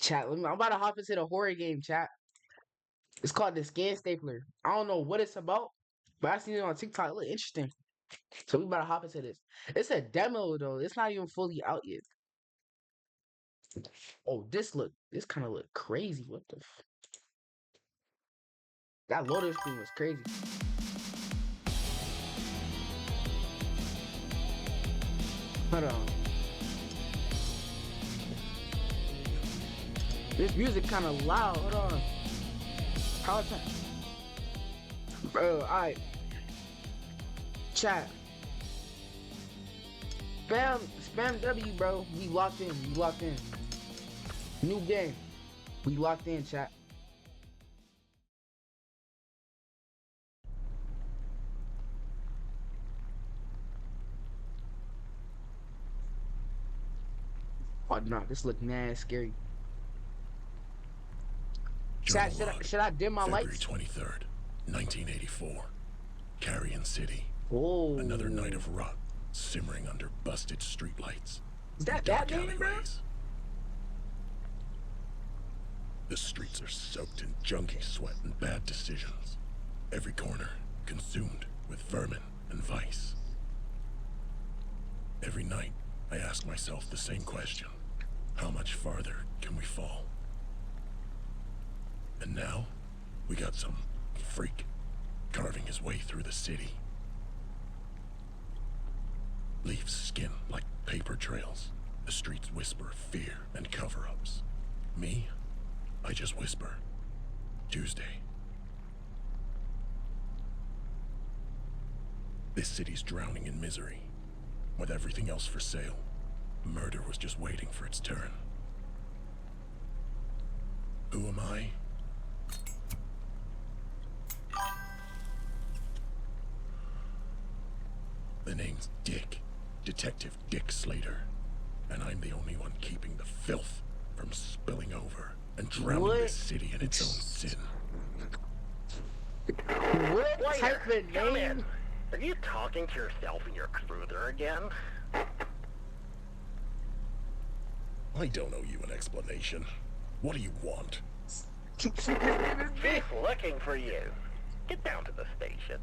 Chat, I'm about to hop into the horror game, chat. It's called the Scan Stapler. I don't know what it's about, but I seen it on TikTok. It look interesting. So we about to hop into this. It's a demo though. It's not even fully out yet. Oh, this kind of look crazy. What the? That loading screen was crazy. Hold on. This music kind of loud. Hold on. How is that? Bro, alright. Chat. Spam W, bro. We locked in. We locked in. New game. We locked in, chat. Oh no, this look mad scary. Chat, should I dim my February lights? 23rd, 1984. Carrion City. Oh. Another night of rot, simmering under busted streetlights. Is that dark Batman, bro? alleyways. The streets are soaked in junky sweat and bad decisions. Every corner consumed with vermin and vice. Every night, I ask myself the same question. How much farther can we fall? And now, we got some freak carving his way through the city. Leaves skin like paper trails. The streets whisper fear and cover-ups. Me, I just whisper. Tuesday. This city's drowning in misery. With everything else for sale, murder was just waiting for its turn. Who am I? The name's Dick. Detective Dick Slater. And I'm the only one keeping the filth from spilling over and drowning this city in its own sin. What type of Come name? in. Are you talking to yourself in your cruiser again? I don't owe you an explanation. What do you want? She's looking for you. Get down to the station.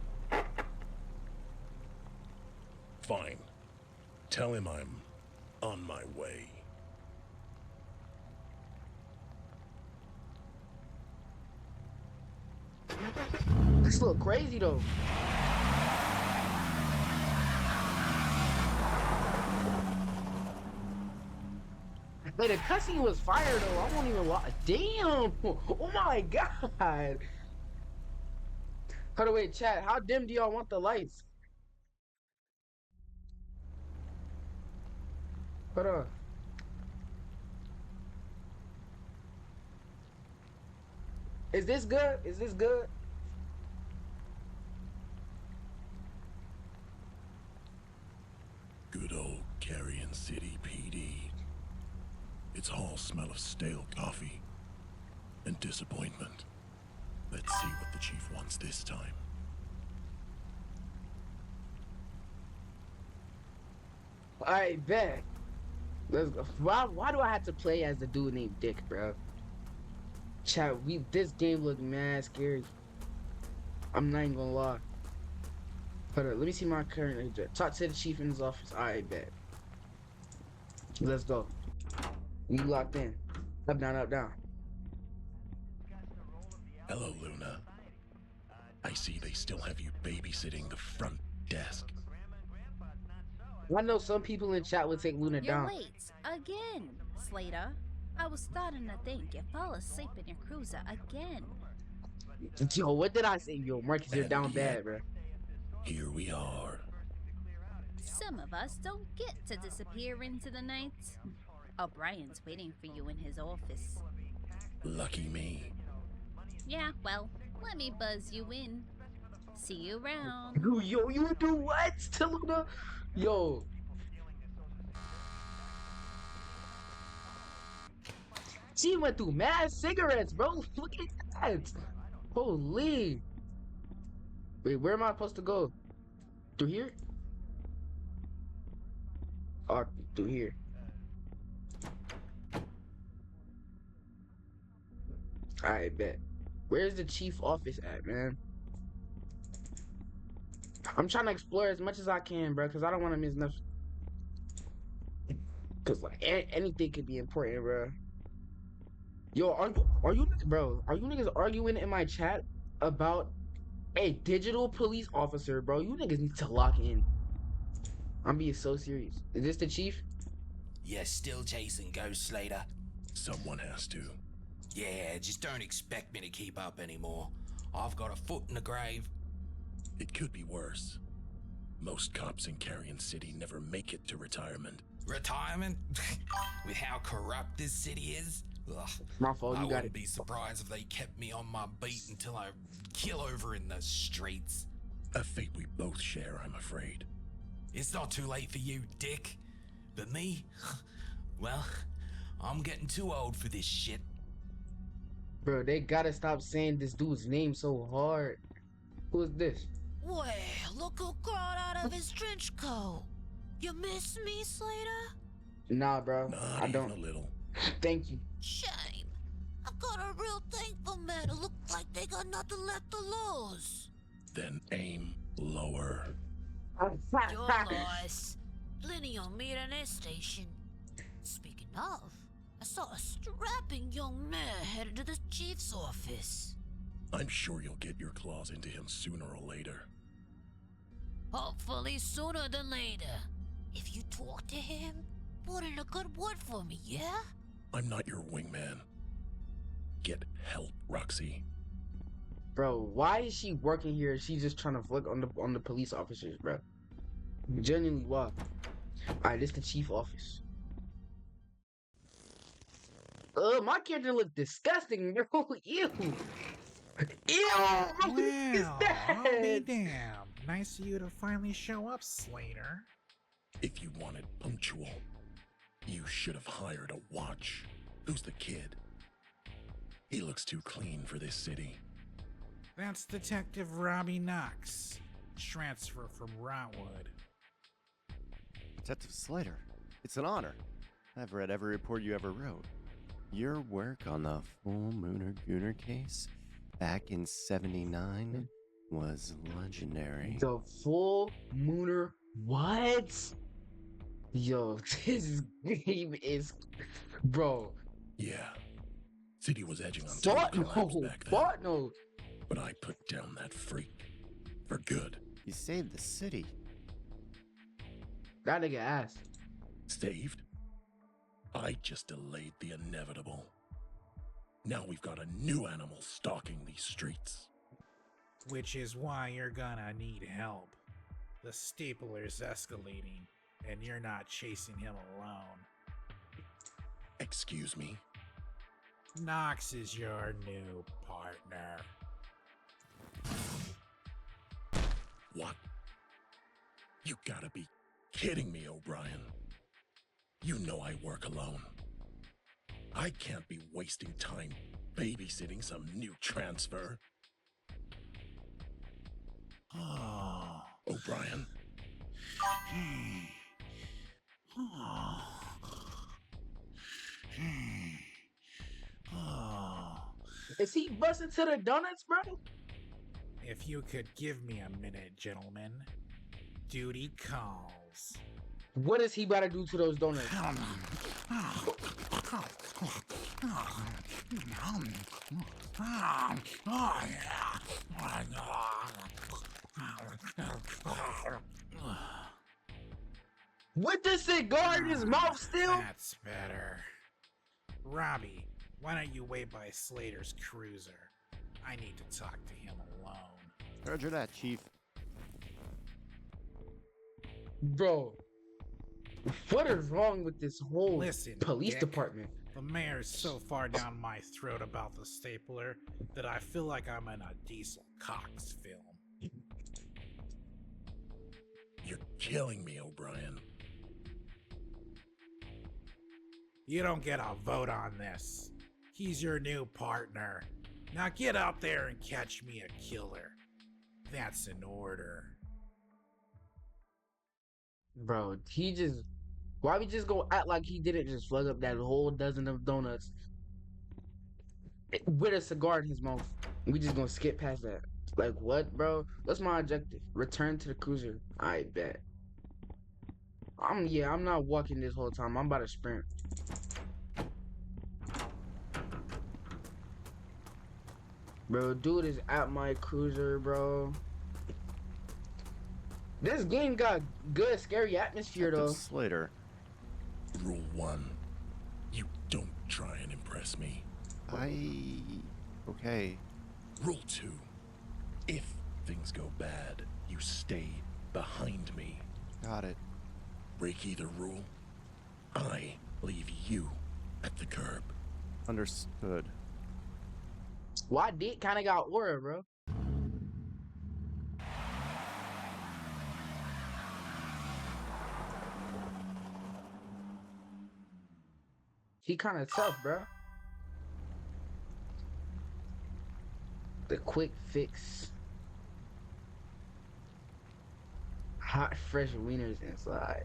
Fine. Tell him I'm on my way. This look crazy though. Like the cutscene was fire though. I won't even lie. Damn! Oh my god! Hold on, wait, chat. How dim do y'all want the lights? Hold on. Is this good? Is this good? Good old Carrion City PD. Its halls smell of stale coffee and disappointment. Let's see what the chief wants this time. I bet. Let's go. Why do I have to play as the dude named Dick, bro? Chat, this game look mad scary. I'm not even gonna lie. Hold on, let me see my current address. Talk to the chief in his office. Alright, bet. Let's go. We locked in. Up, down, up, down. Hello, Luna. I see they still have you babysitting the front desk. I know some people in chat would take Luna You're down. late again, Slater. I was starting to think you fell asleep in your cruiser again. Yo, what did I say? Yo, Marcus, you're And down yet, bad, bro. Here we are. Some of us don't get to disappear into the night. O'Brien's waiting for you in his office. Lucky me. Yeah, well, let me buzz you in. See you around. Yo, you do what to Luna? Yo. She went through mad cigarettes, bro. Look at that. Holy. Wait, where am I supposed to go? Through here? Or through here? I bet. Where's the chief office at, man? I'm trying to explore as much as I can, bro, because I don't want to miss nothing. Because, like, anything could be important, bro. Yo, are you niggas arguing in my chat about a digital police officer, bro? You niggas need to lock in. I'm being so serious. Is this the chief? You're still chasing Ghost Slater? Someone has to. Yeah, just don't expect me to keep up anymore. I've got a foot in the grave. It could be worse. Most cops in Carrion City never make it to retirement. Retirement? With how corrupt this city is? Ugh. My fault, I you got wouldn't it. be surprised if they kept me on my beat until I kill over in the streets. A fate we both share, I'm afraid. It's not too late for you, dick. But me? Well, I'm getting too old for this shit. Bro, they gotta stop saying this dude's name so hard. Who is this? Well, look who crawled out of his trench coat. You miss me, Slater? Nah, bro. Not I even don't. a little. Thank you. Shame. I got a real thing for men who look like they got nothing left to lose. Then aim lower. Your loss. Plenty on me at an station. Speaking of, I saw a strapping young man headed to the chief's office. I'm sure you'll get your claws into him sooner or later. Hopefully sooner than later. If you talk to him, put in a good word for me, yeah? I'm not your wingman. Get help, Roxy. Bro, why is she working here? She's just trying to flick on the police officers, bro. Genuinely, why? Alright, this the chief office. My character look disgusting, bro. Ew. Ew. What is Well, I'll be that? damned. Nice of you to finally show up, Slater. If you wanted punctual, you should have hired a watch. Who's the kid? He looks too clean for this city. That's Detective Robbie Knox. Transfer from Rotwood. Detective Slater, it's an honor. I've read every report you ever wrote. Your work on the Full Mooner Gooner case back in '79 was legendary. The full mooner. What? Yo, this game is. Bro. Yeah. City was edging on Fuck total collapse no. back then. Fuck no. But I put down that freak. For good. You saved the city. That nigga ass. Saved? I just delayed the inevitable. Now we've got a new animal stalking these streets. Which is why you're gonna need help. The stapler's escalating, and you're not chasing him alone. Excuse me? Knox is your new partner. What? You gotta be kidding me, O'Brien. You know I work alone. I can't be wasting time babysitting some new transfer. Oh. O'Brien? Is he busting to the donuts, bro? If you could give me a minute, gentlemen. Duty calls. What is he about to do to those donuts? With the cigar in his mouth still? That's better. Robbie, why don't you wait by Slater's cruiser? I need to talk to him alone. Roger that, Chief. Bro, what is wrong with this whole Listen, police Dick. department? The mayor's so far down my throat about the stapler that I feel like I'm in a Diesel Cox film. You're killing me, O'Brien. You don't get a vote on this. He's your new partner. Now get out there and catch me a killer. That's an order. Bro, why we just go act like he didn't just plug up that whole dozen of donuts? with a cigar in his mouth. We just gonna skip past that. Like what, bro? What's my objective? Return to the cruiser. I bet. I'm not walking this whole time. I'm about to sprint. Bro, dude is at my cruiser, bro. This game got good, scary atmosphere, Captain though. Slater. Rule 1. You don't try and impress me. Okay. Rule 2. If things go bad, you stay behind me. Got it. Break either rule, I leave you at the curb. Understood. Why Dick kind of got aura, bro? He kind of tough, bro. The quick fix. Hot, fresh wieners inside.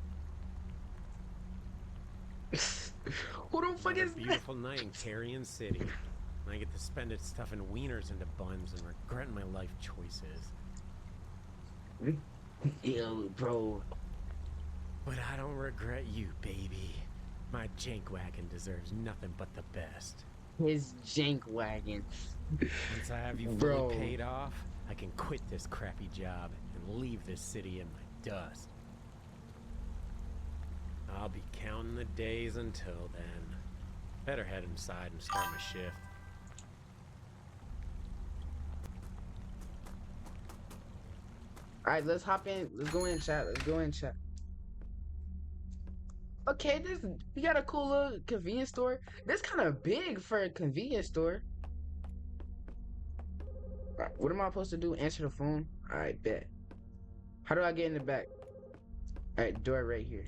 Who the fuck Another is that? beautiful night in Carrion City. And I get to spend it stuffing wieners into buns and regretting my life choices. Yo, bro. But I don't regret you, baby. My jank wagon deserves nothing but the best. His jank wagon. Once I have you Bro. fully paid off, I can quit this crappy job and leave this city in my dust. I'll be counting the days until then. Better head inside and start my shift. Alright, let's hop in. Let's go in chat. Let's go in chat. Okay, we got a cool little convenience store. This kind of big for a convenience store. Alright, what am I supposed to do? Answer the phone? Alright, bet. How do I get in the back? Alright, door right here.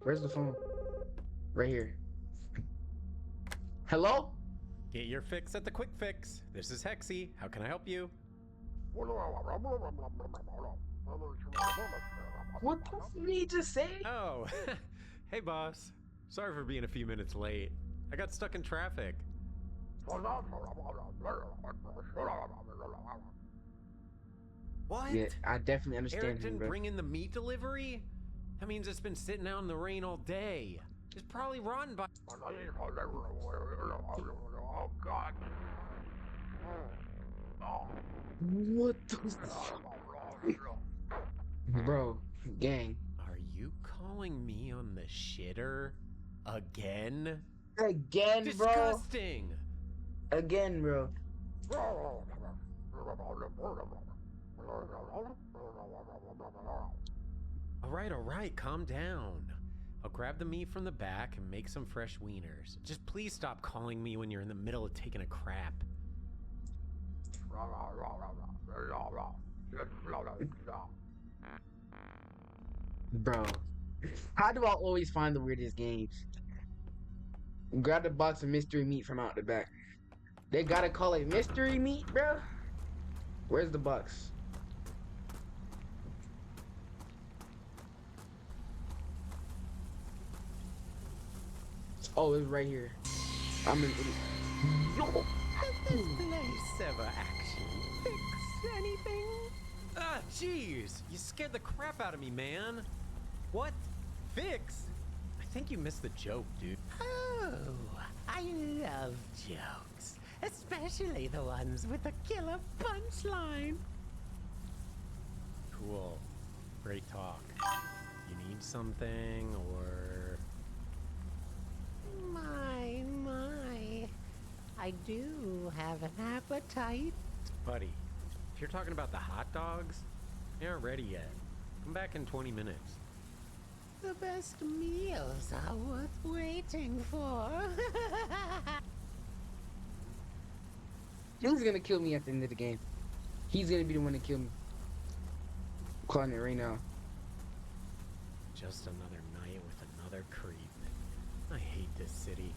Where's the phone? Right here. Hello? Get your fix at the Quick Fix. This is Hexy. How can I help you? What the fuck did he just say? Oh, hey boss. Sorry for being a few minutes late. I got stuck in traffic. What? Yeah, I definitely understand Eric him, didn't bro. bring in the meat delivery? That means it's been sitting out in the rain all day. It's probably rotten by... Oh, God. What the fuck? Bro, gang. Are you calling me on the shitter? Again? Again, bro. Disgusting! Again, bro. Alright, calm down. I'll grab the meat from the back and make some fresh wieners. Just please stop calling me when you're in the middle of taking a crap. Bro. How do I always find the weirdest games? Grab the box of mystery meat from out the back. They gotta call it mystery meat, bro? Where's the box? Oh, it's right here. I'm an idiot. Yo! This place ever actually fix anything? Ah, jeez! You scared the crap out of me, man! What? Fix? I think you missed the joke, dude. Oh, I love jokes, especially the ones with a killer punchline. Cool. Great talk. You need something, or... My. I do have an appetite. Buddy, if you're talking about the hot dogs, they aren't ready yet. Come back in 20 minutes. The best meals are worth waiting for. He's gonna kill me at the end of the game. He's gonna be the one to kill me. I'm calling it right now. Just another night with another creep. I hate this city.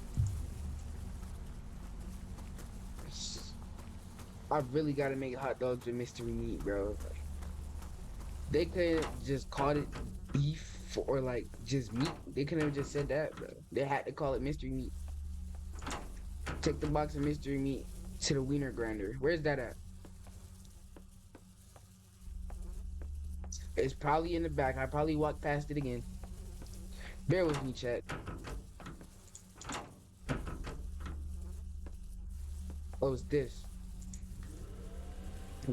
I really gotta make hot dogs with mystery meat, bro. They could just call it beef or like just meat. They couldn't have just said that, bro. They had to call it mystery meat. Take the box of mystery meat to the wiener grinder. Where's that at? It's probably in the back. I probably walked past it again. Bear with me, chat. Oh, it's this.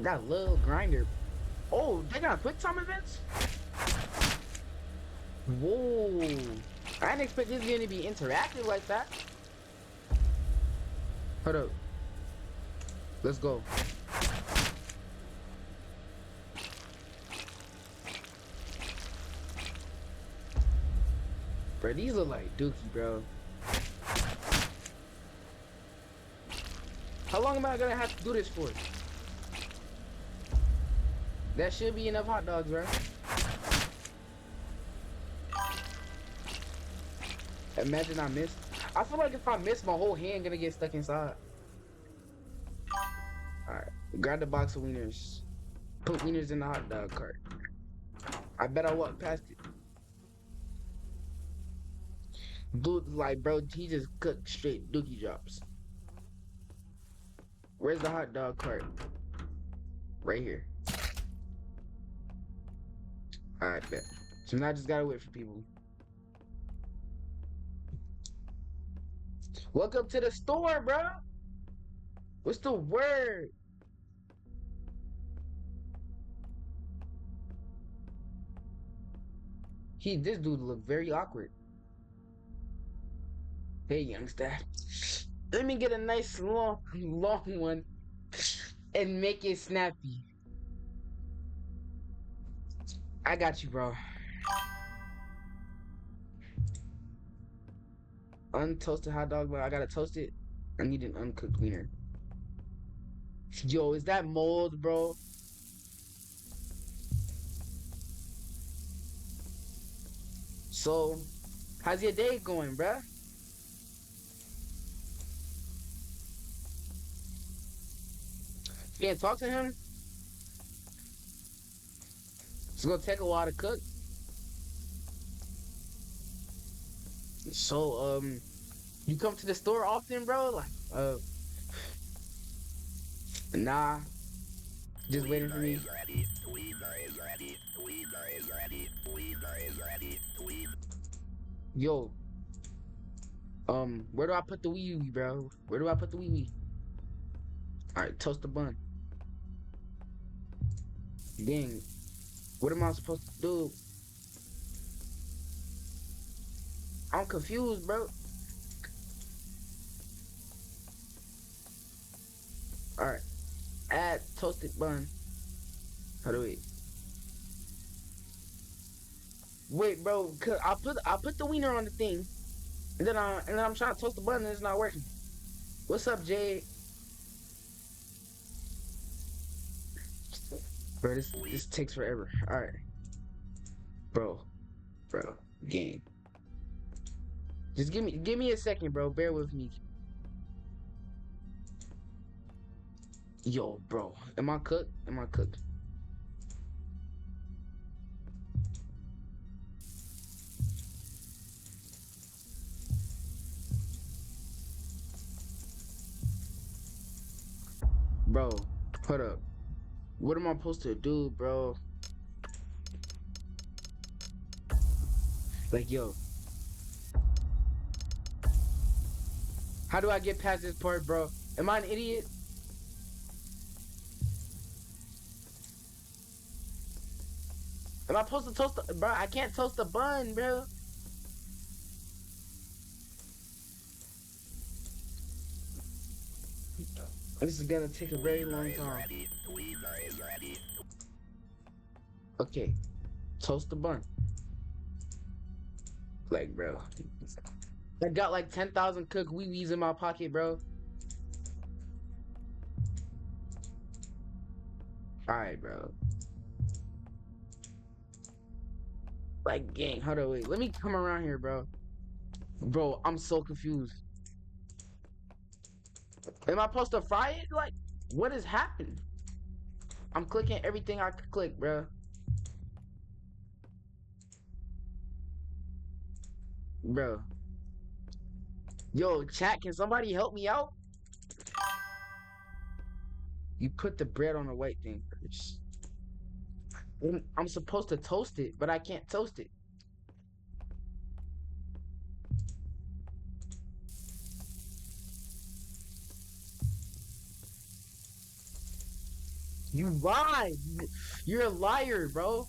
Got a little grinder. Oh, they got quick time events? Whoa. I didn't expect this game to be interactive like that. Hold up. Let's go. Bro, these look like dookie, bro. How long am I gonna have to do this for? That should be enough hot dogs, right? Imagine I missed. I feel like if I miss, my whole hand gonna get stuck inside. Alright, grab the box of wieners. Put wieners in the hot dog cart. I bet I walked past it. Dude, like, bro, he just cooked straight dookie drops. Where's the hot dog cart? Right here. Alright, bet. So now I just gotta wait for people. Welcome to the store, bro. What's the word? This dude look very awkward. Hey, youngster. Let me get a nice long one and make it snappy. I got you, bro. Untoasted hot dog, bro. I gotta toast it. I need an uncooked wiener. Yo, is that mold, bro? So, how's your day going, bruh? You can't talk to him? It's gonna take a while to cook. So, you come to the store often, bro? Like, nah. Just waiting for me. Yo. Where do I put the wee wee, bro? Where do I put the wee wee? Alright, toast the bun. Dang. What am I supposed to do? I'm confused, bro. Alright. Add toasted bun. How do we? Wait, bro. Cause I put the wiener on the thing, and then I'm trying to toast the bun and it's not working. What's up, Jay? Bro, this takes forever. All right, bro, game. Just give me a second, bro. Bear with me. Yo, bro, am I cooked? Am I cooked? Bro, hold up. What am I supposed to do, bro? Like, yo. How do I get past this part, bro? Am I an idiot? Am I supposed to toast the... Bro, I can't toast the bun, bro. This is gonna take a very long time. Okay. Toast the bun. Like, bro. I got like 10,000 cooked wee-wees in my pocket, bro. Alright, bro. Like, gang, hold on, wait. Let me come around here, bro. Bro, I'm so confused. Am I supposed to fry it? Like, what is happening? I'm clicking everything I could click, bro. Bro. Yo, chat, can somebody help me out? You put the bread on the white thing first. I'm supposed to toast it, but I can't toast it. You lied. You're a liar, bro.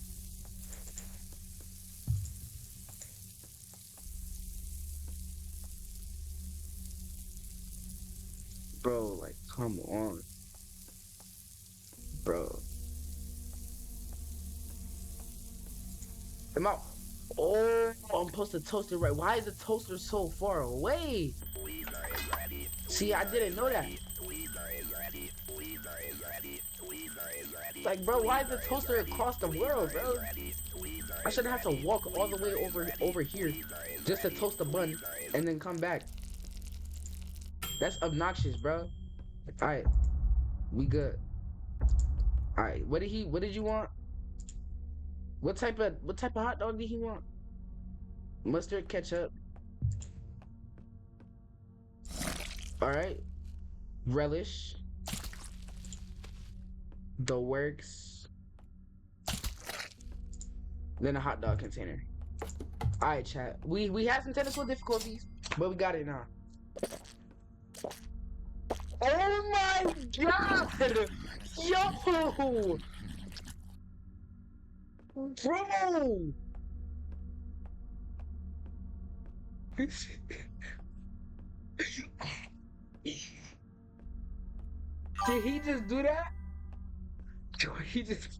Bro, like, come on. Bro. Am I... Oh, I'm supposed to toast it right. Why is the toaster so far away? See, I didn't know that. Like, bro, why is the toaster across the world, bro? I shouldn't have to walk all the way over here just to toast the bun and then come back. That's obnoxious, bro. Alright. We good. Alright, what did you want? What type of hot dog did he want? Mustard, ketchup. Alright. Relish. The works. Then a hot dog container. Alright, chat. We had some technical difficulties, but we got it now. Oh my god! Yo! Bro! Did he just do that? He just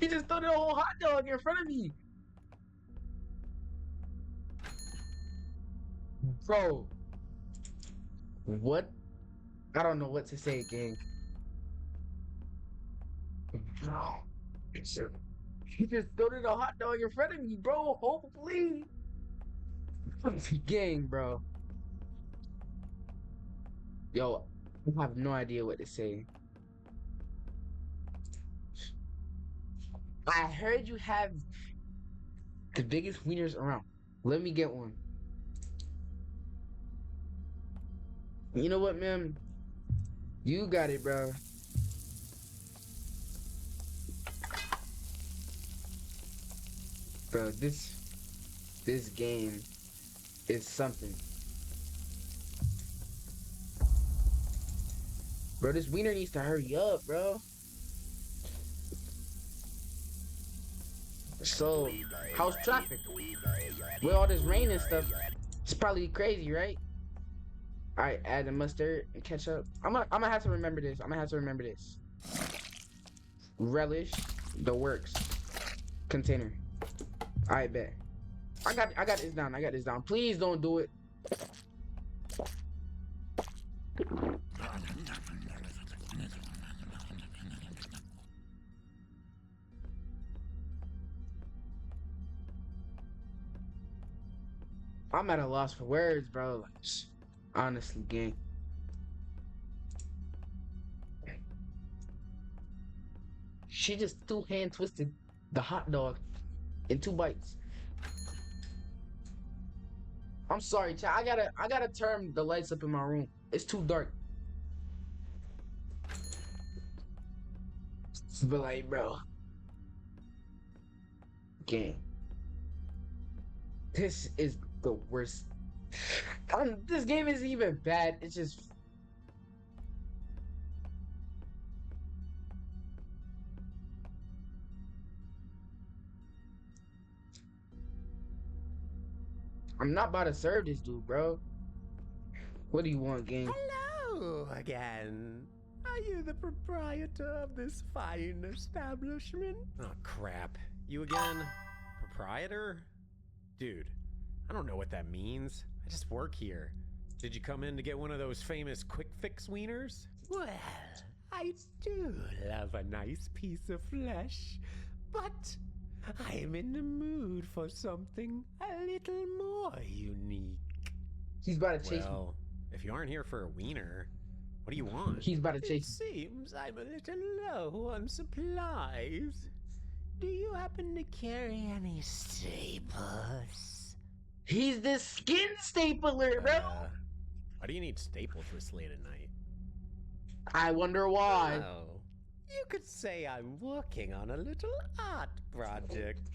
threw the whole hot dog in front of me. Bro. What? I don't know what to say, gang. Bro. He just threw the hot dog in front of me, bro. Hopefully. Gang, bro. Yo, I have no idea what to say. I heard you have the biggest wieners around. Let me get one. You know what, man? You got it, bro. Bro, this game is something. Bro, this wiener needs to hurry up, bro. So, how's traffic? With all this rain and stuff, it's probably crazy, right? Alright, add the mustard and ketchup. I'm gonna have to remember this. Relish, the works. Container. Alright, bet. I got this down. Please don't do it. I'm at a loss for words, bro. Like, honestly, gang. She just two-hand twisted the hot dog in 2 bites. I'm sorry, chat. I gotta turn the lights up in my room. It's too dark. But like, bro. Gang. This is the worst. This game isn't even bad. It's just... I'm not about to serve this dude, bro. What do you want, gang? Hello again. Are you the proprietor of this fine establishment? Oh, crap. You again? Proprietor? Dude, I don't know what that means. I just work here. Did you come in to get one of those famous quick fix wieners? Well, I do love a nice piece of flesh, but I am in the mood for something a little more unique. He's about to chase me. Well, if you aren't here for a wiener, what do you want? He's about to chase me. It seems I'm a little low on supplies. Do you happen to carry any staples? He's the skin stapler, bro. Why do you need staples this late at night? I wonder why. Oh, you could say I'm working on a little art project.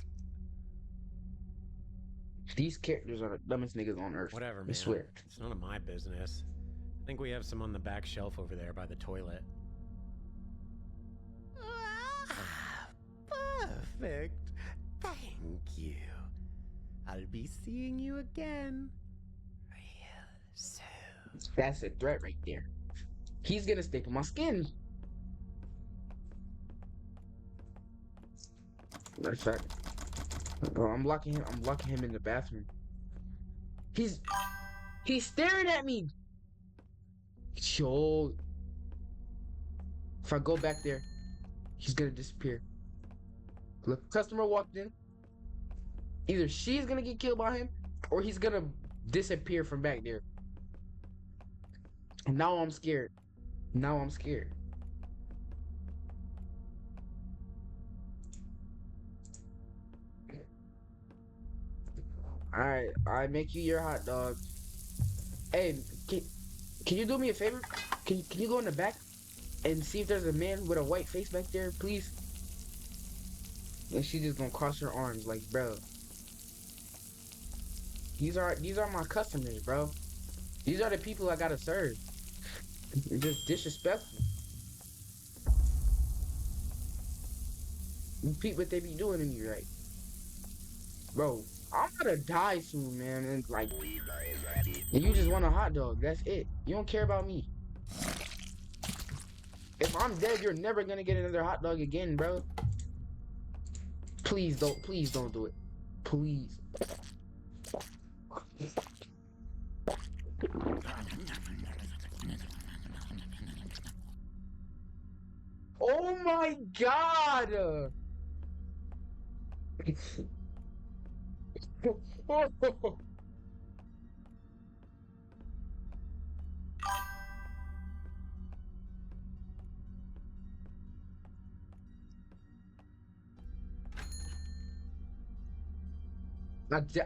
These characters are the dumbest niggas on earth. Whatever, man. I swear. It's none of my business. I think we have some on the back shelf over there by the toilet. Perfect. Thank you. I'll be seeing you again real soon. That's a threat right there. He's gonna staple my skin. Matter of fact, bro, I'm locking him in the bathroom. He's staring at me. Yo, if I go back there, he's gonna disappear. Look, customer walked in. Either she's gonna get killed by him, or he's gonna disappear from back there. And now I'm scared. Now I'm scared. Alright, I make you your hot dog. Hey, can you do me a favor? Can you go in the back and see if there's a man with a white face back there, please? And she's just gonna cross her arms like, bro. These are my customers, bro. These are the people I gotta serve. You're just disrespectful. You peep what they be doing to me, right? Bro, I'm gonna die soon, man. And like, and you just want a hot dog. That's it. You don't care about me. If I'm dead, you're never gonna get another hot dog again, bro. Please don't do it. Please. Oh my god!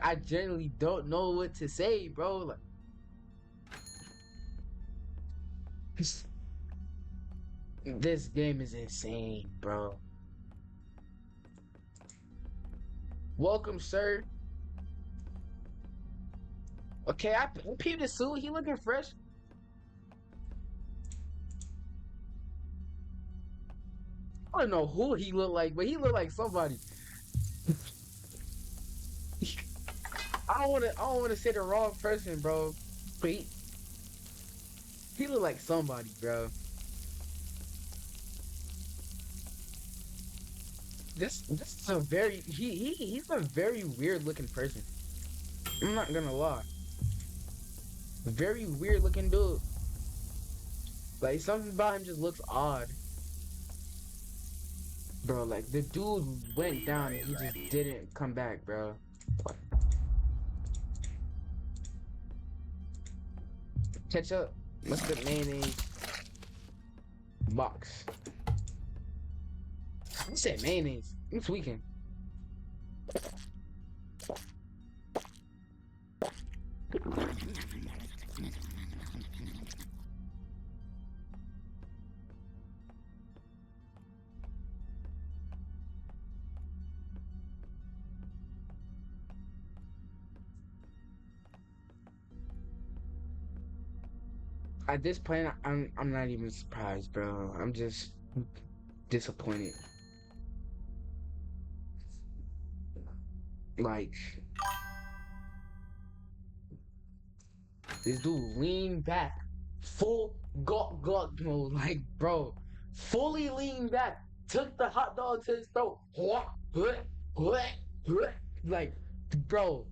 I genuinely don't know what to say, bro. Like, this game is insane, bro. Welcome, sir. Okay, I peeped his suit. He looking fresh. I don't know who he looked like, but he looked like somebody. I don't wanna say the wrong person, bro. But he looked like somebody, bro. This is a very he's a very weird looking person. I'm not gonna lie. Very weird looking dude. Like something about him just looks odd. Bro, like the dude went down and he just didn't come back, bro. Ketchup, mustard, mayonnaise, box. I said mayonnaise. I'm tweaking. At this point, I'm not even surprised, bro. I'm just disappointed. Like, this dude leaned back, full gawk mode, like, bro, fully leaned back, took the hot dog to his throat, like, bro,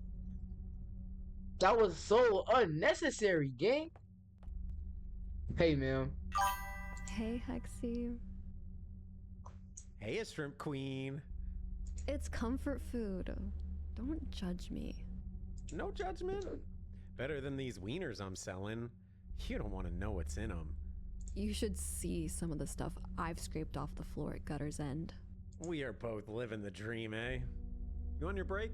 that was so unnecessary, gang. Hey, man. Hey, Hexy. Hey, a shrimp queen. It's comfort food. Don't judge me. No judgment. Better than these wieners I'm selling. You don't want to know what's in them. You should see some of the stuff I've scraped off the floor at Gutter's End. We are both living the dream, eh? You on your break?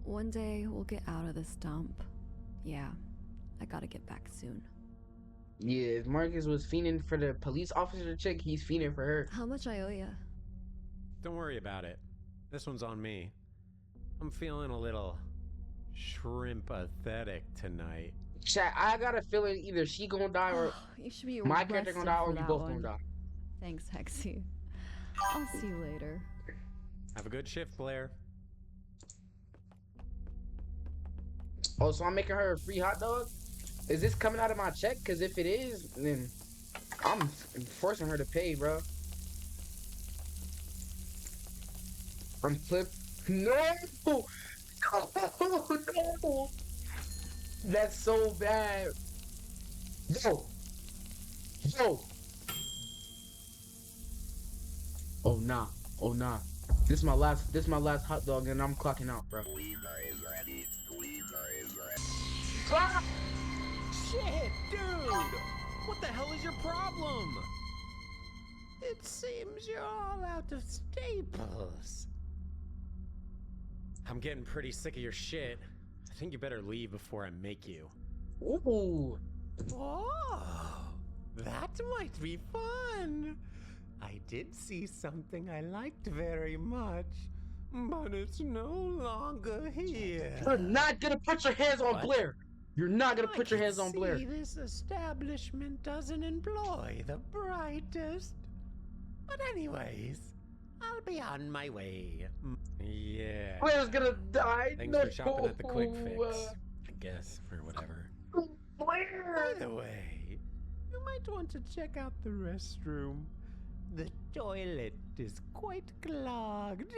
One day we'll get out of this dump. Yeah, I gotta get back soon. Yeah, if Marcus was fiending for the police officer chick, he's fiending for her. How much I owe ya? Don't worry about it. This one's on me. I'm feeling a little shrimp-athetic tonight. Chat, I got a feeling either she gonna die or You should be my character gonna die or we arrested for both that gonna one. die. Thanks, Hexy. I'll see you later. Have a good shift, Blair. Oh, so I'm making her a free hot dog? Is this coming out of my check? Because if it is, then I'm forcing her to pay, bro. I'm flip. No! Oh, no! That's so bad. Yo! Yo! Oh, nah. Oh, nah. This is my last hot dog and I'm clocking out, bro. Ah! Shit, dude! What the hell is your problem? It seems you're all out of staples. I'm getting pretty sick of your shit. I think you better leave before I make you. Ooh. Oh, that might be fun. I did see something I liked very much, but it's no longer here. You're not gonna put your hands on What? Blair. You're not gonna put your hands on Blair. This establishment doesn't employ the brightest. But anyways, I'll be on my way. Yeah. Blair's gonna die. Thanks No. for shopping at the Quick Fix, I guess, or whatever. Blair. By the way, you might want to check out the restroom. The toilet is quite clogged.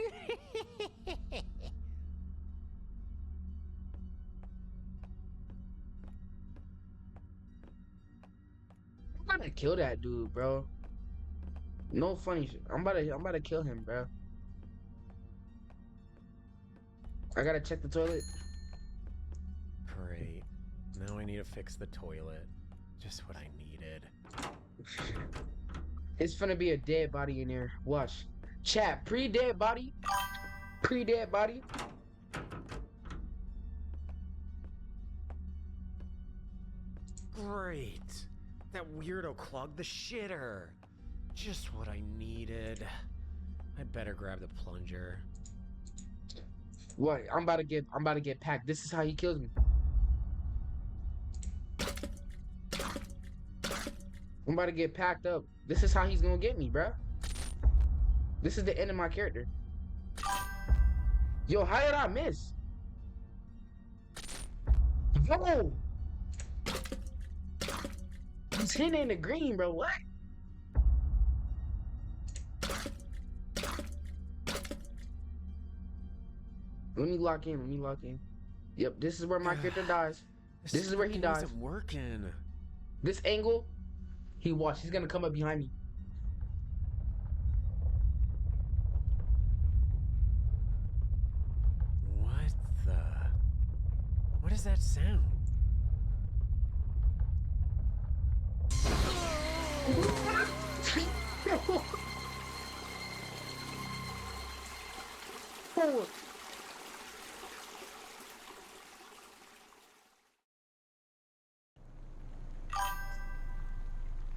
I'm gonna kill that dude, bro. No funny shit. I'm about to kill him, bro. I gotta check the toilet. Great. Now I need to fix the toilet. Just what I needed. It's finna be a dead body in there. Watch. Chat, pre-dead body. Pre-dead body. Great. That weirdo clogged the shitter. Just what I needed. I'd better grab the plunger. What? I'm about to get packed. This is how he kills me. I'm about to get packed up. This is how he's gonna get me, bruh. This is the end of my character. Yo, how did I miss? Yo! He's hitting in the green, bro. What? Let me lock in. Let me lock in. Yep, this is where my character dies. This is where he dies. Isn't working. This angle, he watch. He's gonna come up behind me. What the? What is that sound?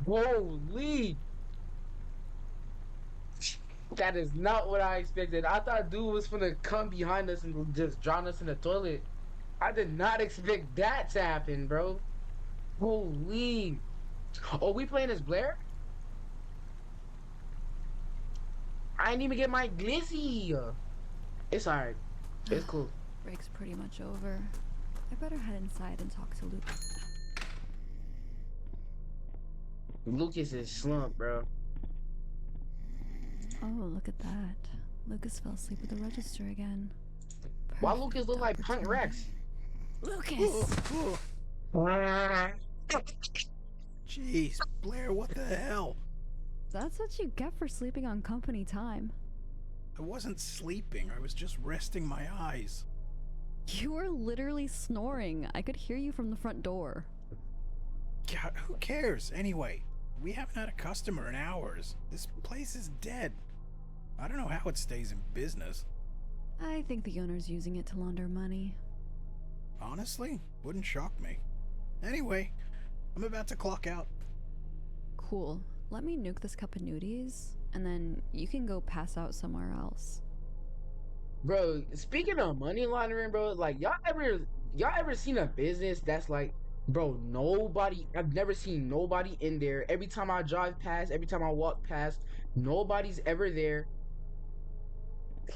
Holy! That is not what I expected. I thought dude was gonna come behind us and just drown us in the toilet. I did not expect that to happen, bro. Holy! Oh, we playing as Blair? I didn't even get my glizzy. It's alright. It's cool. Break's pretty much over. I better head inside and talk to Luke. Lucas is slumped, bro. Oh, look at that. Lucas fell asleep at the register again. Why Lucas look like Punk Rex? Lucas! Jeez, Blair, what the hell? That's what you get for sleeping on company time. I wasn't sleeping, I was just resting my eyes. You were literally snoring. I could hear you from the front door. God, who cares? Anyway, we haven't had a customer in hours. This place is dead. I don't know how it stays in business. I think the owner's using it to launder money. Honestly, wouldn't shock me. Anyway, I'm about to clock out. Cool. Let me nuke this cup of nudies, and then you can go pass out somewhere else. Bro, speaking of money laundering, bro, like y'all ever seen a business that's like, bro, I've never seen nobody in there. Every time I drive past, every time I walk past, nobody's ever there.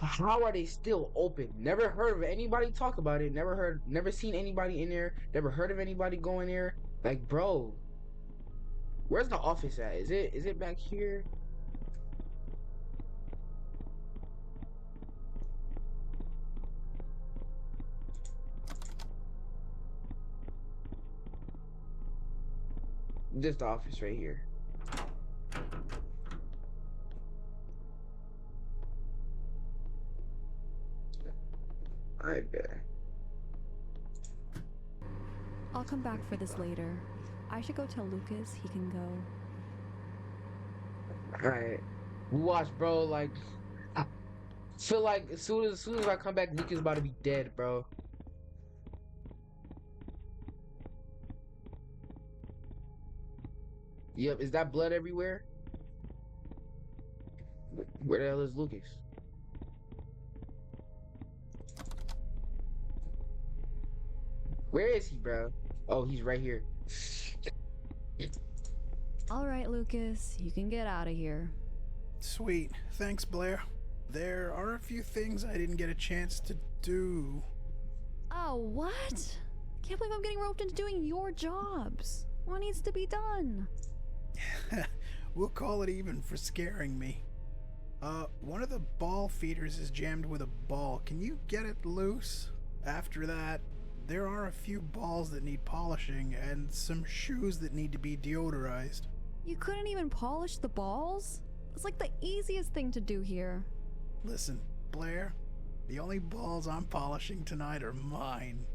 How are they still open? Never heard of anybody talk about it. Never seen anybody in there. Never heard of anybody going there. Like, bro, where's the office at? Is it back here? This the office right here. I bet. I'll come back for this later. I should go tell Lucas he can go. Alright. Watch, bro, like I feel like as soon as I come back, Lucas about to be dead, bro. Yep, is that blood everywhere? Where the hell is Lucas? Where is he, bro? Oh, he's right here. Alright, Lucas, you can get out of here. Sweet. Thanks, Blair. There are a few things I didn't get a chance to do. Oh, what? Can't believe I'm getting roped into doing your jobs. What needs to be done? We'll call it even for scaring me. One of the ball feeders is jammed with a ball. Can you get it loose? After that, there are a few balls that need polishing and some shoes that need to be deodorized. You couldn't even polish the balls? It's like the easiest thing to do here. Listen, Blair, the only balls I'm polishing tonight are mine.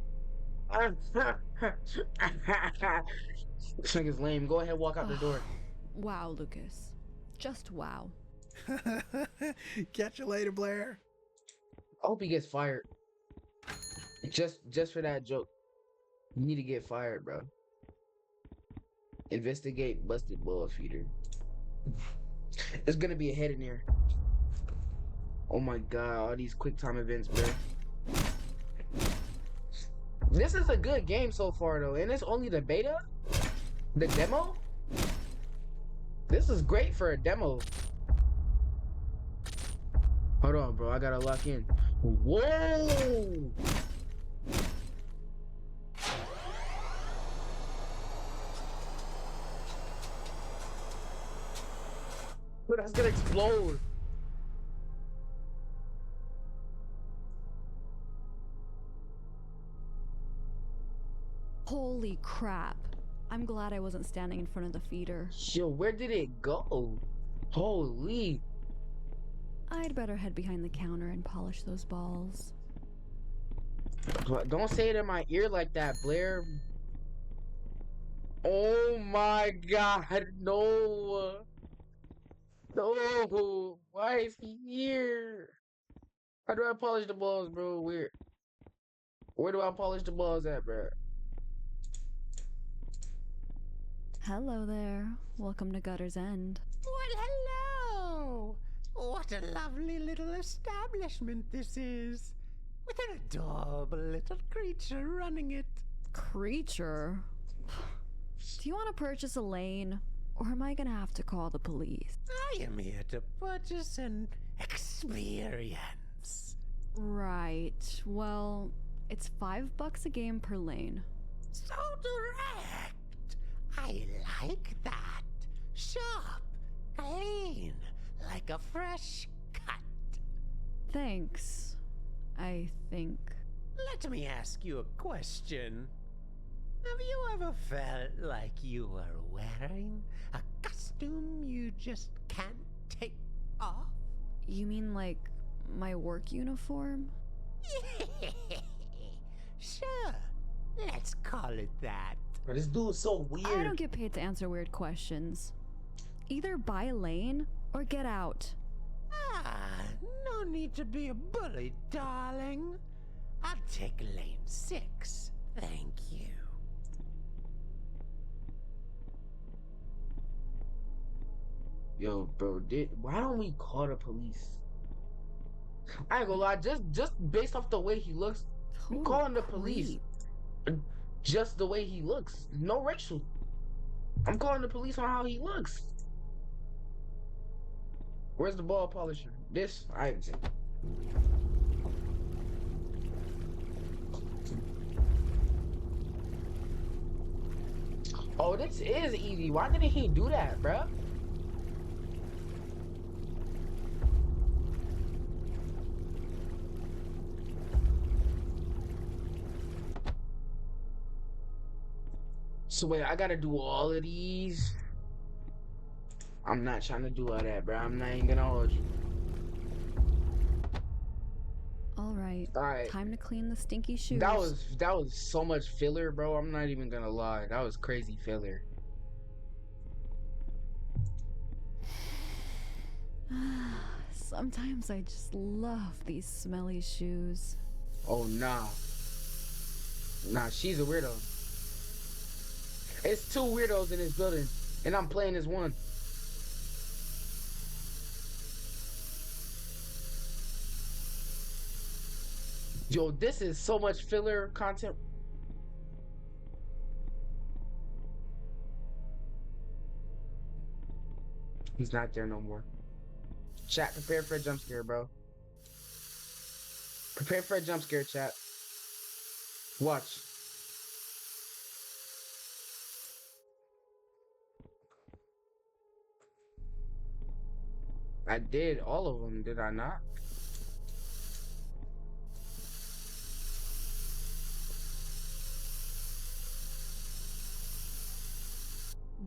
This nigga's lame. Go ahead, walk out the door. Wow, Lucas. Just wow. Catch you later, Blair. I hope he gets fired. Just for that joke. You need to get fired, bro. Investigate busted ball feeder. There's gonna be a head in there. Oh my god, all these quick time events, bro. This is a good game so far though, and it's only the beta? The demo? This is great for a demo. Hold on, bro, I gotta lock in. Whoa! Bro, that's gonna explode. Holy crap. I'm glad I wasn't standing in front of the feeder. Yo, where did it go? Holy. I'd better head behind the counter and polish those balls. Don't say it in my ear like that, Blair. Oh my god, no. No. Why is he here? How do I polish the balls, bro? Where do I polish the balls at, bro? Hello there. Welcome to Gutter's End. Well, hello! What a lovely little establishment this is, with an adorable little creature running it. Creature? Do you want to purchase a lane? Or am I gonna have to call the police? I am here to purchase an experience. Right. Well, it's $5 a game per lane. So direct! I like that. Sharp, clean, like a fresh cut. Thanks. I think. Let me ask you a question. Have you ever felt like you were wearing a costume you just can't take off? You mean like my work uniform? Sure, let's call it that. Bro, this dude's so weird. I don't get paid to answer weird questions. Either buy a lane or get out. Ah, no need to be a bully, darling. I'll take lane 6. Thank you. Yo, bro, why don't we call the police? I ain't gonna lie, just based off the way he looks, I'm Total calling the police. creep. Just the way he looks, no racial. I'm calling the police on how he looks. Where's the ball polisher? This I. Oh, this is easy. Why didn't he do that, bruh? So wait, I gotta do all of these. I'm not trying to do all that, bro. I'm not even gonna hold you. All right. Time to clean the stinky shoes. That was so much filler, bro. I'm not even gonna lie. That was crazy filler. Sometimes I just love these smelly shoes. Oh nah. Nah, she's a weirdo. It's 2 weirdos in this building, and I'm playing as one. Yo, this is so much filler content. He's not there no more. Chat, prepare for a jump scare, bro. Prepare for a jump scare, chat. Watch. I did all of them, did I not?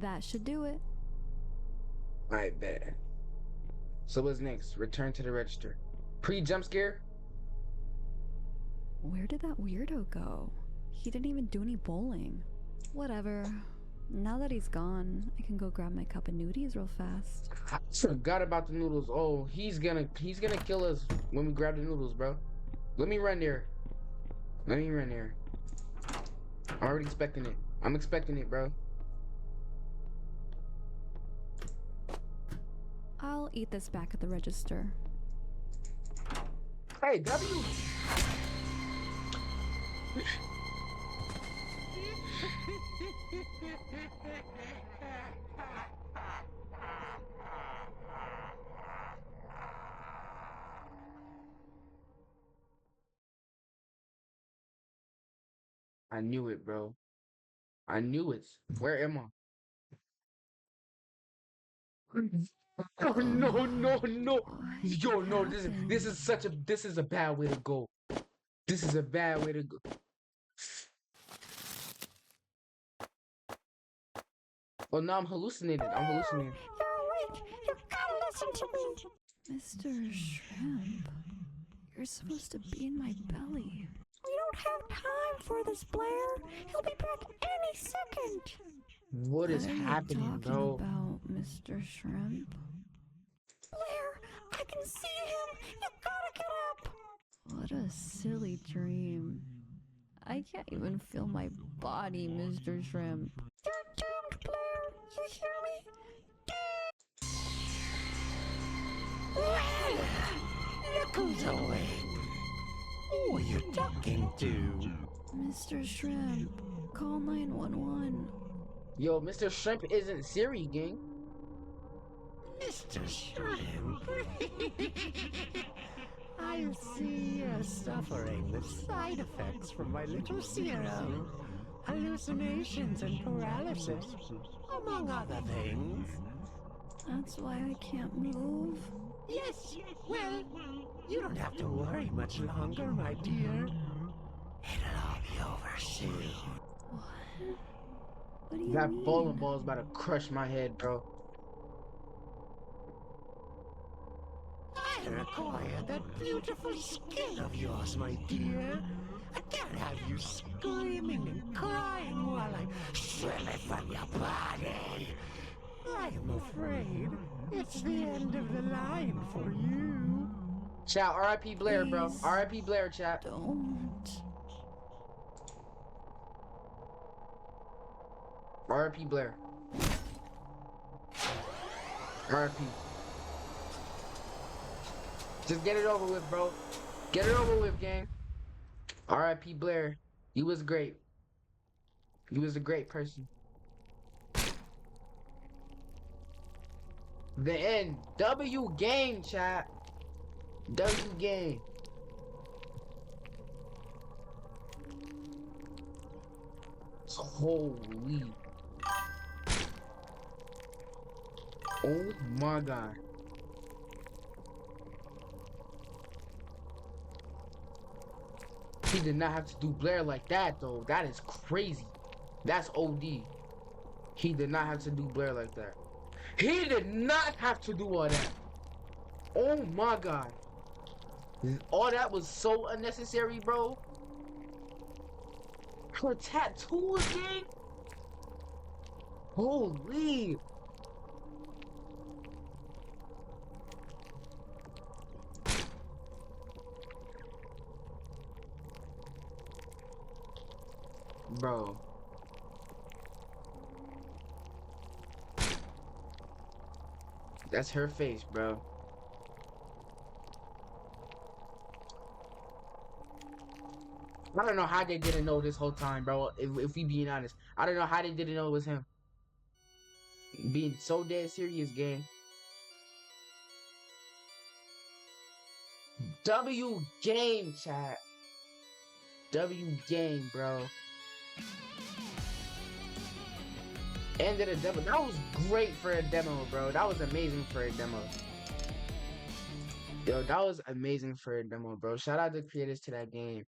That should do it. I bet. So what's next? Return to the register. Pre-jump scare? Where did that weirdo go? He didn't even do any bowling. Whatever. Now that he's gone, I can go grab my cup of noodies real fast. I forgot about the noodles. Oh, he's gonna kill us when we grab the noodles, bro. Let me run there. Let me run there. I'm already expecting it. I'm expecting it, bro. I'll eat this back at the register. Hey, W. I knew it, bro. I knew it. Where am I? Oh, no, no, no. Yo, no, this is a bad way to go. This is a bad way to go. Oh, no, I'm hallucinating. I'm hallucinating. You're awake. You gotta listen to me. Mr. Shrimp, you're supposed to be in my belly. We don't have time for this, Blair. He'll be back any second. What is happening, talking bro? about, Mr. Shrimp? Blair, I can see him. You gotta get up. What a silly dream. I can't even feel my body, Mr. Shrimp. You're doomed, Blair. You hear me? Look who's awake. Who are you talking to? Mr. Shrimp, call 911. Yo, Mr. Shrimp isn't Siri, gang. Mr. Shrimp. I see you're suffering the side effects from my little serum. Hallucinations and paralysis, among other things. That's why I can't move. Yes, well, you don't have to worry much longer, my dear. It'll all be over soon. What do you That mean? bowling ball is about to crush my head, bro. I require that beautiful skin of yours, my dear. I can't have you screaming and crying while I strip it from your body. I am afraid it's the end of the line for you. Chat, RIP Blair, bro. Please. RIP Blair, chat. Don't. RIP Blair. RIP. Just get it over with, bro. Get it over with, gang. RIP Blair. You was great. You was a great person. The end. W game, chat. W game. Holy. Oh my god. He did not have to do Blair like that though. That is crazy. That's OD. He did not have to do Blair like that. He did not have to do all that. Oh my god. All that was so unnecessary, bro. Her tattoos, gang? Holy. Bro. That's her face, bro. I don't know how they didn't know this whole time, bro. If we being honest, I don't know how they didn't know it was him. Being so dead serious, gang. W game, chat. W game, bro. Ended a demo. That was great for a demo, bro. That was amazing for a demo. Yo, that was amazing for a demo, bro. Shout out the creators to that game.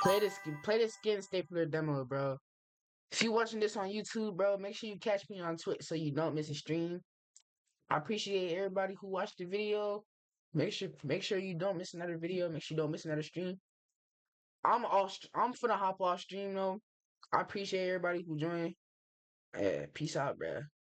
Play the skin stapler demo, bro. If you watching this on YouTube, bro, make sure you catch me on Twitch so you don't miss a stream. I appreciate everybody who watched the video. Make sure you don't miss another video. Make sure you don't miss another stream. I'm finna hop off stream though. I appreciate everybody who joined. Peace out, bruh.